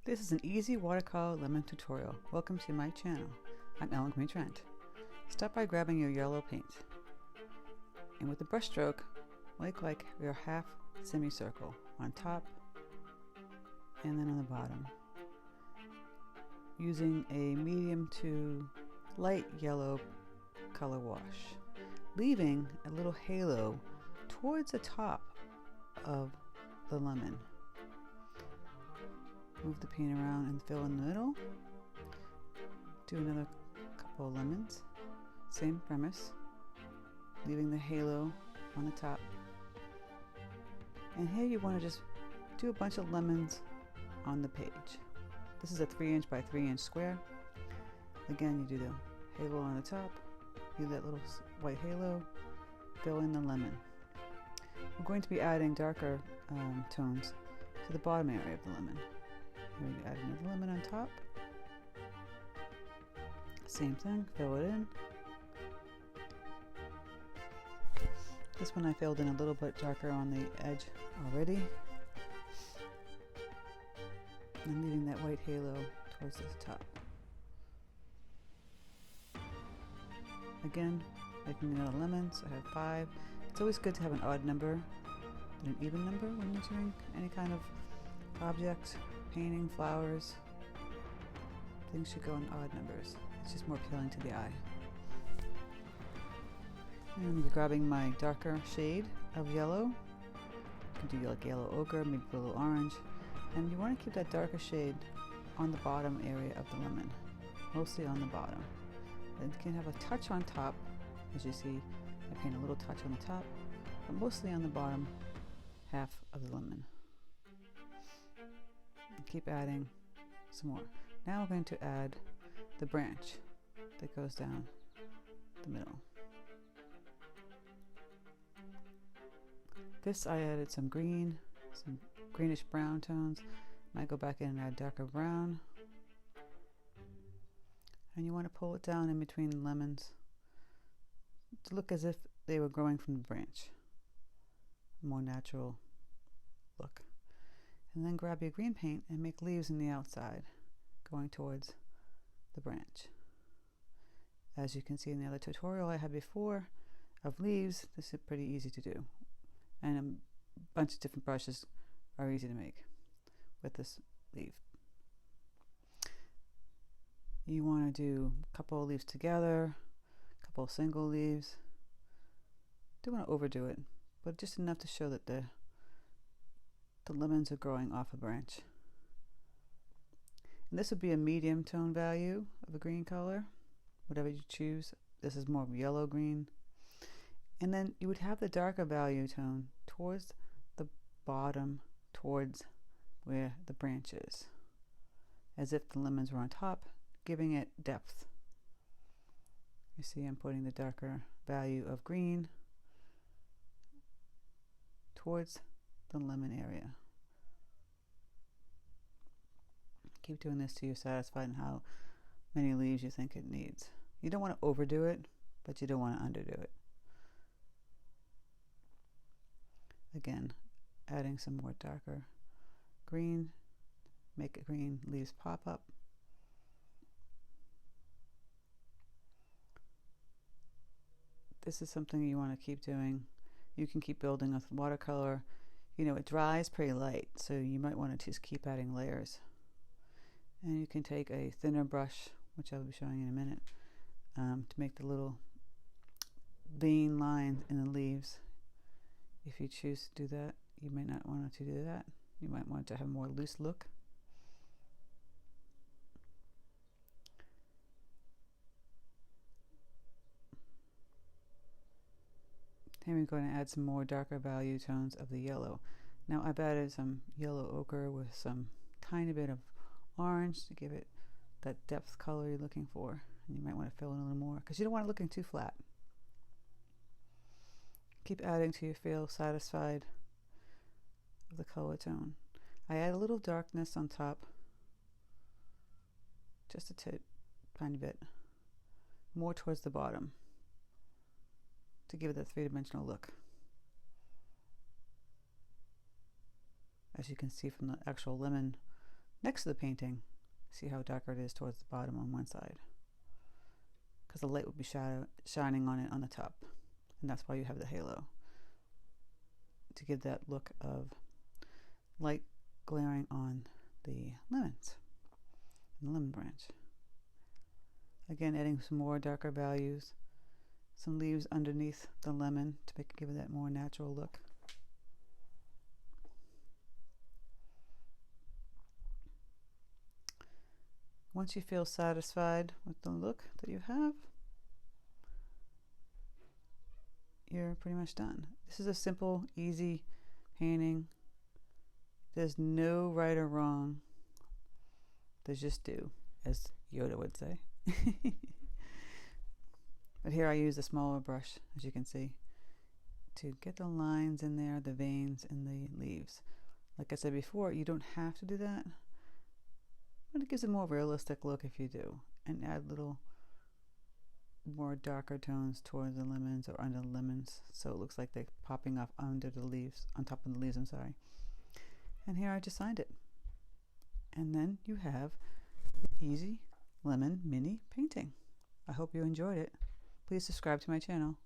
This is an easy watercolor lemon tutorial. Welcome to my channel. I'm Crimi-Trent. Start by grabbing your yellow paint, and with the brush stroke, make like your half semicircle on top and then on the bottom, using a medium to light yellow color wash, leaving a little halo towards the top of the lemon. Move the paint around and fill in the middle. Do another couple of lemons. Same premise. Leaving the halo on the top. And here you want to just do a bunch of lemons on the page. This is a 3" by 3" square. Again, you do the halo on the top. Leave that little white halo. Fill in the lemon. We're going to be adding darker tones to the bottom area of the lemon. We add another lemon on top. Same thing, fill it in. This one I filled in a little bit darker on the edge already. And leaving that white halo towards the top. Again, making another lemon, so I have 5. It's always good to have an odd number and an even number when you're doing any kind of object. Painting, flowers, things should go in odd numbers. It's just more appealing to the eye. And I'm grabbing my darker shade of yellow. You can do like yellow ochre, maybe put a little orange. And you want to keep that darker shade on the bottom area of the lemon, mostly on the bottom. And you can have a touch on top. As you see, I paint a little touch on the top, but mostly on the bottom half of the lemon. Keep adding some more. Now we're going to add the branch that goes down the middle. This I added some green, some greenish brown tones. Might go back in and add darker brown. And you want to pull it down in between the lemons to look as if they were growing from the branch. A more natural look. And then grab your green paint and make leaves in the outside going towards the branch. As you can see in the other tutorial I had before of leaves, this is pretty easy to do. And a bunch of different brushes are easy to make with this leaf. You want to do a couple of leaves together, a couple of single leaves. Don't want to overdo it, but just enough to show that the lemons are growing off a branch. And this would be a medium tone value of a green color, whatever you choose. This is more yellow green. And then you would have the darker value tone towards the bottom, towards where the branch is, as if the lemons were on top, giving it depth. You see I'm putting the darker value of green towards the lemon area. Keep doing this till you're satisfied in how many leaves you think it needs. You don't want to overdo it, but you don't want to underdo it. Again, adding some more darker green, make green leaves pop up. This is something you want to keep doing. You can keep building with watercolor. You know, it dries pretty light, so you might want to just keep adding layers. And you can take a thinner brush, which I'll be showing in a minute, to make the little vein lines in the leaves. If you choose to do that, you might not want to do that. You might want to have a more loose look. Here we're going to add some more darker value tones of the yellow. Now I've added some yellow ochre with some tiny bit of orange to give it that depth color you're looking for. And you might want to fill in a little more because you don't want it looking too flat. Keep adding till you feel satisfied with the color tone. I add a little darkness on top, just a tiny bit, more towards the bottom, to give it that three-dimensional look. As you can see from the actual lemon next to the painting. See how darker it is towards the bottom on one side, because the light would be shining on it on the top, and that's why you have the halo, to give that look of light glaring on the lemons and the lemon branch. Again, adding some more darker values, some leaves underneath the lemon to give it that more natural look. Once you feel satisfied with the look that you have, you're pretty much done. This is a simple, easy painting. There's no right or wrong. There's just do, as Yoda would say. But here I use a smaller brush, as you can see, to get the lines in there, the veins in the leaves. Like I said before, you don't have to do that, but it gives a more realistic look if you do, and add little more darker tones towards the lemons or under the lemons, so it looks like they're popping up under the leaves, on top of the leaves, I'm sorry. And here I just signed it. And then you have easy lemon mini painting. I hope you enjoyed it. Please subscribe to my channel.